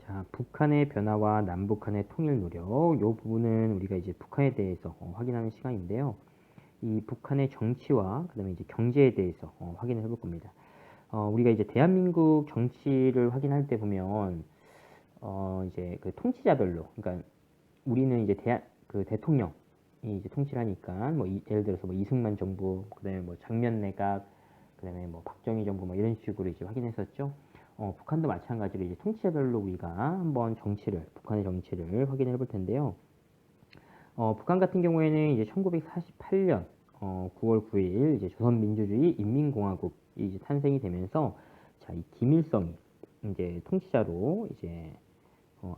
자, 북한의 변화와 남북한의 통일 노력, 이 부분은 우리가 이제 북한에 대해서 확인하는 시간인데요. 이 북한의 정치와 그다음에 이제 경제에 대해서 확인을 해볼 겁니다. 우리가 이제 대한민국 정치를 확인할 때 보면 이제 그 통치자별로, 그러니까 우리는 이제 그 대통령이 이제 통치를 하니까 뭐 예를 들어서 뭐 이승만 정부, 그다음에 뭐 장면 내각, 그다음에 뭐 박정희 정부 뭐 이런 식으로 이제 확인했었죠. 북한도 마찬가지로 이제 통치자별로 우리가 한번 북한의 정치를 확인해 볼 텐데요. 북한 같은 경우에는 이제 1948년 9월 9일 이제 조선민주주의 인민공화국이 이제 탄생이 되면서 자, 이 김일성이 이제 통치자로 이제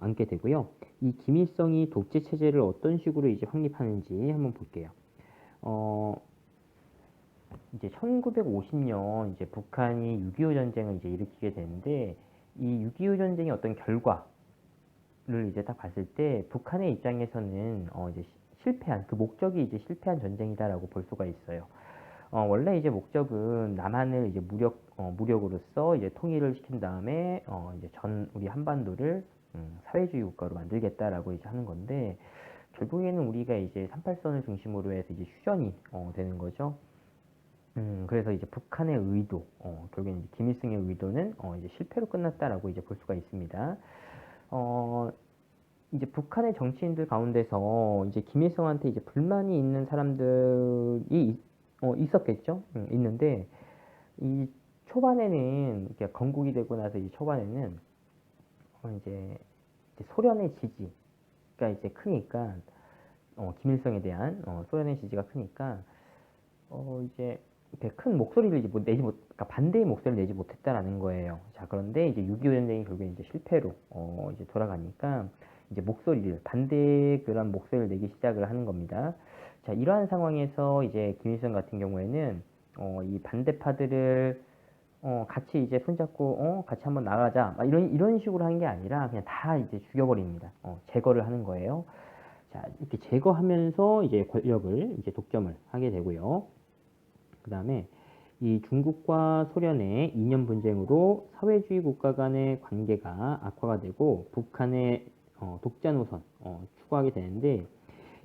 앉게 되고요. 이 김일성이 독재 체제를 어떤 식으로 이제 확립하는지 한번 볼게요. 이제 1950년 이제 북한이 6.25 전쟁을 이제 일으키게 되는데 이 6.25 전쟁의 어떤 결과를 이제 딱 봤을 때 북한의 입장에서는 이제 실패한 그 목적이 이제 실패한 전쟁이다라고 볼 수가 있어요. 원래 이제 목적은 남한을 이제 무력으로서 이제 통일을 시킨 다음에 이제 우리 한반도를 사회주의 국가로 만들겠다라고 이제 하는 건데 결국에는 우리가 이제 38선을 중심으로 해서 이제 휴전이 되는 거죠. 그래서 이제 북한의 의도, 결국엔 이제 김일성의 의도는 이제 실패로 끝났다라고 이제 볼 수가 있습니다. 이제 북한의 정치인들 가운데서 이제 김일성한테 이제 불만이 있는 사람들이 있었겠죠. 있는데 이 초반에는 이렇게 건국이 되고 나서 이 초반에는 이제 소련의 지지가 이제 크니까 김일성에 대한 소련의 지지가 크니까 이제 이렇게 큰 목소리를 그러니까 반대의 목소리를 내지 못했다라는 거예요. 자, 그런데 이제 6.25 전쟁이 결국에 이제 실패로 이제 돌아가니까 이제 반대의 그런 목소리를 내기 시작을 하는 겁니다. 자, 이러한 상황에서 이제 김일성 같은 경우에는 이 반대파들을 같이 이제 손잡고 같이 한번 나가자 이런 식으로 하는 게 아니라 그냥 다 이제 죽여버립니다. 제거를 하는 거예요. 자, 이렇게 제거하면서 이제 권력을 이제 독점을 하게 되고요. 그 다음에 이 중국과 소련의 이념 분쟁으로 사회주의 국가 간의 관계가 악화가 되고 북한의 독자 노선 추구하게 되는데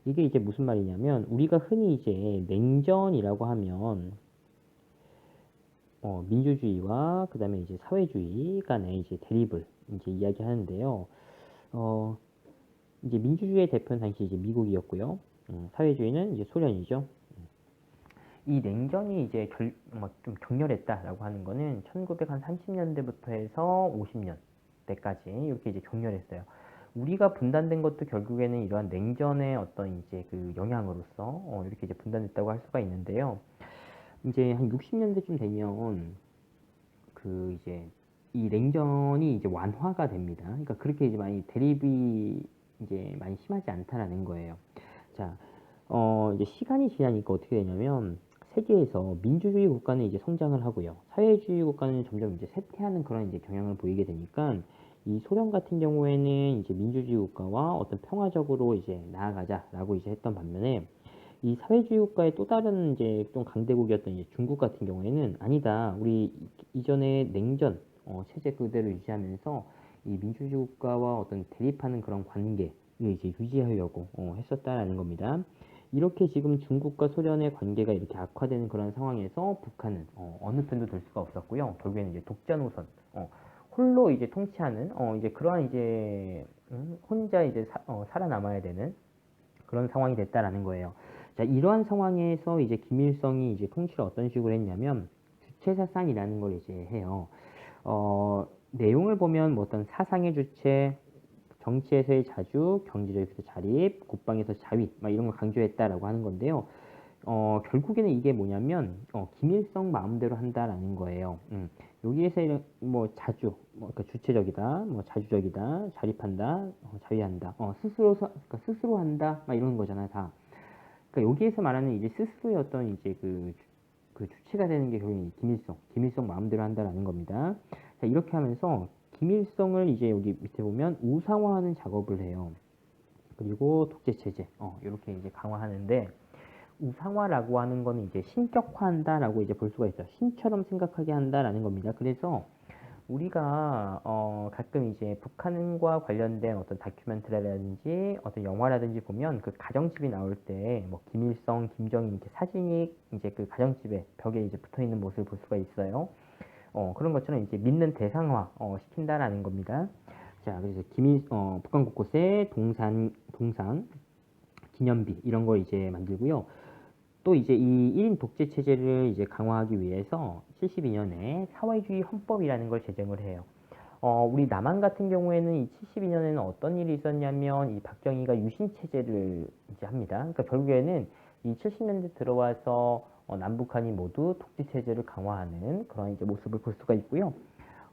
이게 이제 무슨 말이냐면 우리가 흔히 이제 냉전이라고 하면 민주주의와 그 다음에 이제 사회주의 간의 이제 대립을 이제 이야기하는데요. 이제 민주주의의 대표는 당시 이제 미국이었고요. 사회주의는 이제 소련이죠. 이 냉전이 이제 좀 격렬했다라고 하는 거는 1930년대부터 해서 50년대까지 이렇게 이제 격렬했어요. 우리가 분단된 것도 결국에는 이러한 냉전의 어떤 이제 그 영향으로서 이렇게 이제 분단됐다고 할 수가 있는데요. 이제 한 60년대쯤 되면 그 이제 이 냉전이 이제 완화가 됩니다. 그러니까 그렇게 이제 많이 대립이 이제 많이 심하지 않다라는 거예요. 자, 이제 시간이 지나니까 어떻게 되냐면 세계에서 민주주의 국가는 이제 성장을 하고요. 사회주의 국가는 점점 이제 쇠퇴하는 그런 이제 경향을 보이게 되니까 이 소련 같은 경우에는 이제 민주주의 국가와 어떤 평화적으로 이제 나아가자라고 이제 했던 반면에 이 사회주의 국가의 또 다른 이제 좀 강대국이었던 이제 중국 같은 경우에는 아니다. 우리 이전에 냉전 체제 그대로 유지하면서 이 민주주의 국가와 어떤 대립하는 그런 관계를 이제 유지하려고 했었다라는 겁니다. 이렇게 지금 중국과 소련의 관계가 이렇게 악화되는 그런 상황에서 북한은 어느 편도 될 수가 없었고요. 결국에는 이제 독자 노선, 홀로 이제 통치하는 이제 그러한 이제 혼자 이제 살아남아야 되는 그런 상황이 됐다라는 거예요. 자, 이러한 상황에서 이제 김일성이 이제 통치를 어떤 식으로 했냐면 주체사상이라는 걸 이제 해요. 내용을 보면 뭐 어떤 사상의 주체, 정치에서의 자주, 경제적에서 자립, 국방에서 자위, 막 이런 걸 강조했다라고 하는 건데요. 결국에는 이게 뭐냐면 김일성 마음대로 한다라는 거예요. 여기에서 뭐 자주, 그러니까 주체적이다, 뭐 자주적이다, 자립한다, 자위한다, 그러니까 스스로 한다, 막 이런 거잖아요, 다. 그러니까 여기에서 말하는 이제 스스로의 어떤 이제 그 주체가 되는 게 결국 김일성 마음대로 한다라는 겁니다. 자, 이렇게 하면서 김일성을 이제 여기 밑에 보면 우상화하는 작업을 해요. 그리고 독재 체제, 이렇게 이제 강화하는데 우상화라고 하는 거는 이제 신격화한다라고 이제 볼 수가 있어요. 신처럼 생각하게 한다라는 겁니다. 그래서 우리가 가끔 이제 북한과 관련된 어떤 다큐멘터리라든지 어떤 영화라든지 보면 그 가정집이 나올 때 뭐 김일성, 김정일 이렇게 사진이 이제 그 가정집에 벽에 이제 붙어 있는 모습을 볼 수가 있어요. 그런 것처럼 이제 믿는 대상화 시킨다라는 겁니다. 자, 그래서 북한 곳곳에 동상 기념비 이런 걸 이제 만들고요. 또 이제 이 1인 독재 체제를 이제 강화하기 위해서 72년에 사회주의 헌법이라는 걸 제정을 해요. 우리 남한 같은 경우에는 이 72년에는 어떤 일이 있었냐면 이 박정희가 유신 체제를 이제 합니다. 그러니까 결국에는 이 70년대 들어와서 남북한이 모두 독재 체제를 강화하는 그런 이제 모습을 볼 수가 있고요.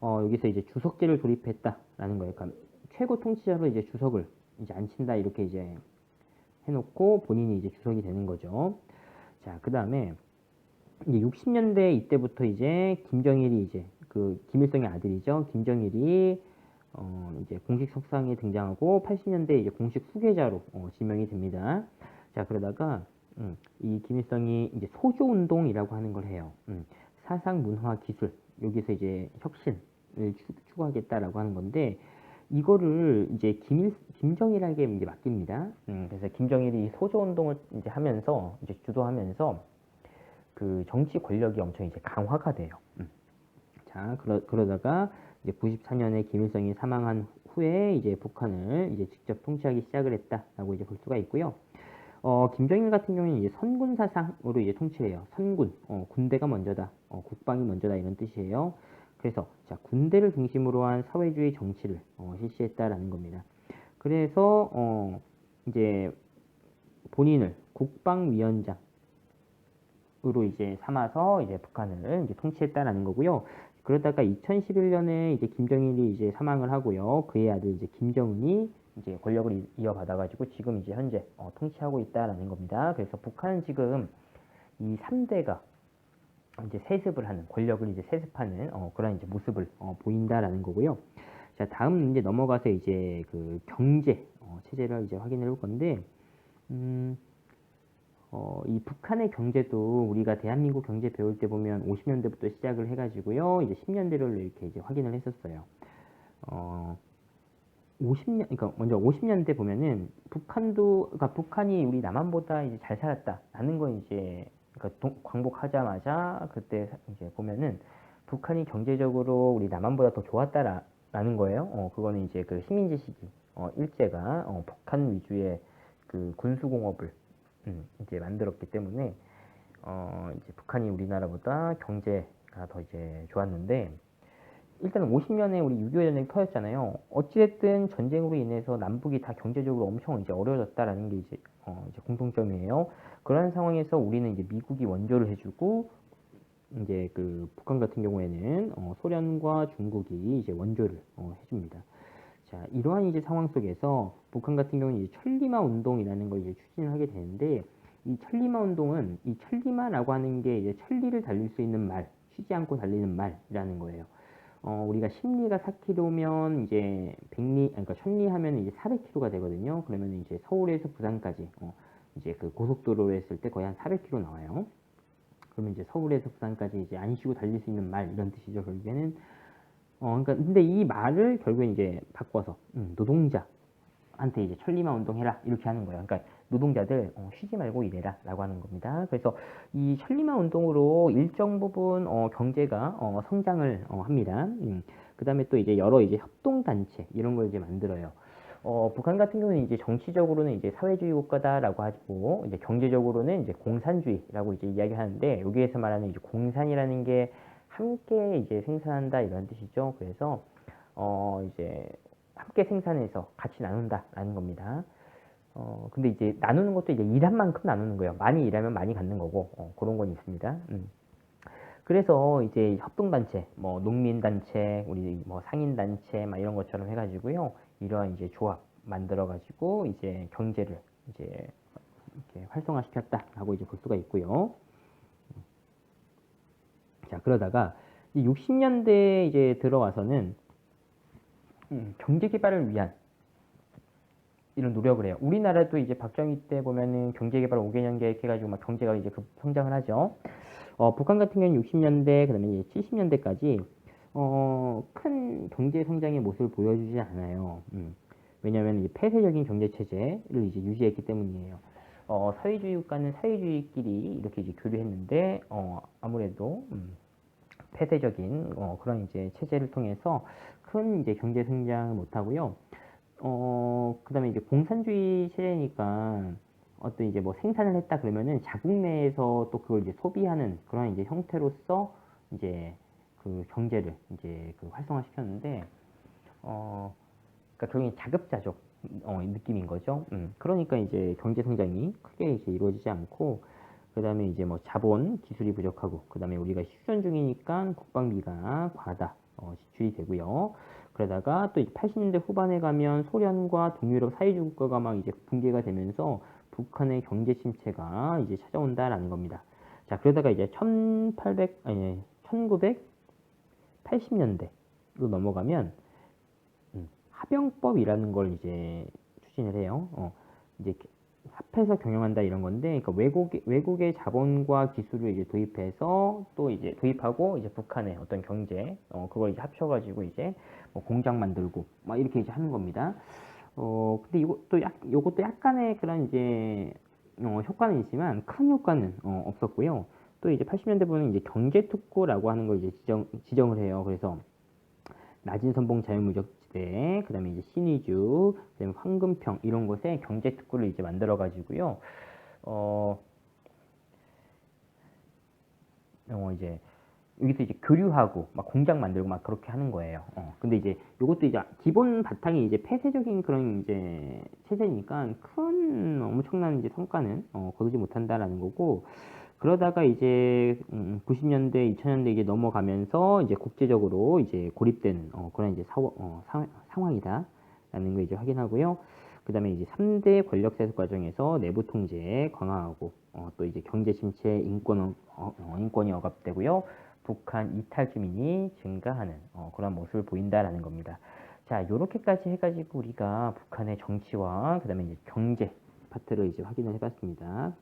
여기서 이제 주석제를 도입했다라는 거예요. 그러니까 최고 통치자로 이제 주석을 이제 앉힌다 이렇게 이제 해놓고 본인이 이제 주석이 되는 거죠. 자, 그 다음에 이제 60년대 이때부터 이제 김정일이 이제 그 김일성의 아들이죠. 김정일이 이제 공식 석상에 등장하고 80년대 이제 공식 후계자로 지명이 됩니다. 자, 그러다가 이 김일성이 이제 소조 운동이라고 하는 걸 해요. 사상, 문화, 기술 여기서 이제 혁신을 추구하겠다라고 하는 건데 이거를 이제 김정일에게 이제 맡깁니다. 그래서 김정일이 이 소조 운동을 이제 하면서 이제 주도하면서 그 정치 권력이 엄청 이제 강화가 돼요. 자, 그러다가 이제 94년에 김일성이 사망한 후에 이제 북한을 이제 직접 통치하기 시작을 했다라고 이제 볼 수가 있고요. 김정일 같은 경우는 이제 선군 사상으로 이제 통치해요. 선군, 군대가 먼저다, 국방이 먼저다 이런 뜻이에요. 그래서 자, 군대를 중심으로 한 사회주의 정치를 실시했다라는 겁니다. 그래서 이제 본인을 국방위원장으로 이제 삼아서 이제 북한을 이제 통치했다라는 거고요. 그러다가 2011년에 이제 김정일이 이제 사망을 하고요. 그의 아들 이제 김정은이 이제 권력을 이어받아가지고 지금 이제 현재 통치하고 있다라는 겁니다. 그래서 북한은 지금 이 3대가 이제 세습을 하는 권력을 이제 세습하는 그런 이제 모습을 보인다라는 거고요. 자, 다음 이제 넘어가서 이제 그 경제 체제를 이제 확인해 볼 건데 이 북한의 경제도 우리가 대한민국 경제 배울 때 보면 50년대부터 시작을 해가지고요. 이제 10년대를 이렇게 이제 확인을 했었어요. 50년, 그러니까 먼저 50년대 보면은 그러니까 북한이 우리 남한보다 이제 잘 살았다라는 건 이제 그러니까 광복하자마자 그때 이제 보면은 북한이 경제적으로 우리 남한보다 더 좋았다라는 거예요. 그거는 이제 그 식민지 시기 일제가 북한 위주의 그 군수공업을 이제 만들었기 때문에 이제 북한이 우리나라보다 경제가 더 이제 좋았는데 일단 50년에 우리 6.25 전쟁이 터졌잖아요. 어찌됐든 전쟁으로 인해서 남북이 다 경제적으로 엄청 이제 어려워졌다라는 게 이제 공통점이에요. 그런 상황에서 우리는 이제 미국이 원조를 해주고 이제 그 북한 같은 경우에는 소련과 중국이 이제 원조를 해줍니다. 자, 이러한 이제 상황 속에서 북한 같은 경우는 이제 천리마 운동이라는 걸 이제 추진을 하게 되는데 이 천리마 운동은 이 천리마라고 하는 게 이제 천리를 달릴 수 있는 말, 쉬지 않고 달리는 말이라는 거예요. 우리가 십리가 4km면 이제 그러니까 천리 하면 이제 400km가 되거든요. 그러면 이제 서울에서 부산까지, 이제 그 고속도로로 했을 때 거의 한 400km 나와요. 그러면 이제 서울에서 부산까지 이제 안 쉬고 달릴 수 있는 말, 이런 뜻이죠. 결국에는. 그러니까 근데 이 말을 결국엔 이제 바꿔서, 노동자한테 이제 천리마 운동해라. 이렇게 하는 거예요. 그러니까 노동자들 쉬지 말고 일해라 라고 하는 겁니다. 그래서 이 천리마 운동으로 일정 부분 경제가 성장을 합니다. 그 다음에 또 이제 여러 이제 협동단체 이런 걸 이제 만들어요. 북한 같은 경우는 이제 정치적으로는 이제 사회주의 국가다라고 하고 이제 경제적으로는 이제 공산주의라고 이제 이야기하는데 여기에서 말하는 이제 공산이라는 게 함께 이제 생산한다 이런 뜻이죠. 그래서 이제 함께 생산해서 같이 나눈다라는 겁니다. 근데 이제 나누는 것도 이제 일한 만큼 나누는 거예요. 많이 일하면 많이 갖는 거고, 그런 건 있습니다. 그래서 이제 협동단체, 뭐 농민단체, 우리 뭐 상인단체, 막 이런 것처럼 해가지고요. 이러한 이제 조합 만들어가지고 이제 경제를 이제 이렇게 활성화시켰다라고 이제 볼 수가 있고요. 자, 그러다가 60년대 이제 들어와서는 경제 개발을 위한 이런 노력을 해요. 우리나라도 이제 박정희 때 보면은 경제개발 5개년 계획 해가지고 막 경제가 이제 성장을 하죠. 북한 같은 경우는 60년대, 그 다음에 이제 70년대까지 큰 경제 성장의 모습을 보여주지 않아요. 왜냐하면 이제 폐쇄적인 경제 체제를 이제 유지했기 때문이에요. 사회주의 국가는 사회주의끼리 이렇게 이제 교류했는데, 아무래도 폐쇄적인 그런 이제 체제를 통해서 큰 이제 경제 성장을 못 하고요. 그다음에 이제 공산주의 체제니까 어떤 이제 뭐 생산을 했다 그러면은 자국 내에서 또 그걸 이제 소비하는 그런 이제 형태로서 이제 그 경제를 이제 그 활성화시켰는데, 그러니까 결국엔 자급자족 느낌인 거죠. 그러니까 이제 경제 성장이 크게 이제 이루어지지 않고, 그다음에 이제 뭐 자본 기술이 부족하고, 그다음에 우리가 휴전 중이니까 국방비가 과다 지출이 되고요. 그러다가 또 80년대 후반에 가면 소련과 동유럽 사회주의 국가가 막 이제 붕괴가 되면서 북한의 경제 침체가 이제 찾아온다라는 겁니다. 자, 그러다가 이제 1980년대로 넘어가면 합병법이라는 걸 이제 추진을 해요. 이제 합해서 경영한다 이런 건데, 그러니까 외국의 자본과 기술을 이제 도입해서 또 이제 도입하고 이제 북한의 어떤 경제, 그걸 이제 합쳐가지고 이제 뭐 공장 만들고 막 이렇게 이제 하는 겁니다. 근데 요것도 약간의 그런 이제 효과는 있지만 큰 효과는 없었고요. 또 이제 80년대 보면 이제 경제특구라고 하는 걸 이제 지정을 해요. 그래서 낮은 선봉 자유무역지대, 그 다음에 이제 신의주, 그 다음에 황금평 이런 곳에 경제특구를 이제 만들어 가지고요. 이제 여기서 이제 교류하고 막 공장 만들고 막 그렇게 하는 거예요. 근데 이제 요것도 이제 기본 바탕이 이제 폐쇄적인 그런 이제 체제니까 큰 엄청난 이제 성과는 거두지 못한다라는 거고, 그러다가 이제 90년대, 2000년대 이제 넘어가면서 이제 국제적으로 이제 고립되는 그런 이제 상황이다라는 거 이제 확인하고요. 그다음에 이제 3대 권력 세습 과정에서 내부 통제 강화하고 또 이제 경제 침체, 인권이 억압되고요. 북한 이탈 주민이 증가하는 그런 모습을 보인다라는 겁니다. 자, 요렇게까지 해가지고 우리가 북한의 정치와 그다음에 이제 경제 파트를 이제 확인을 해봤습니다.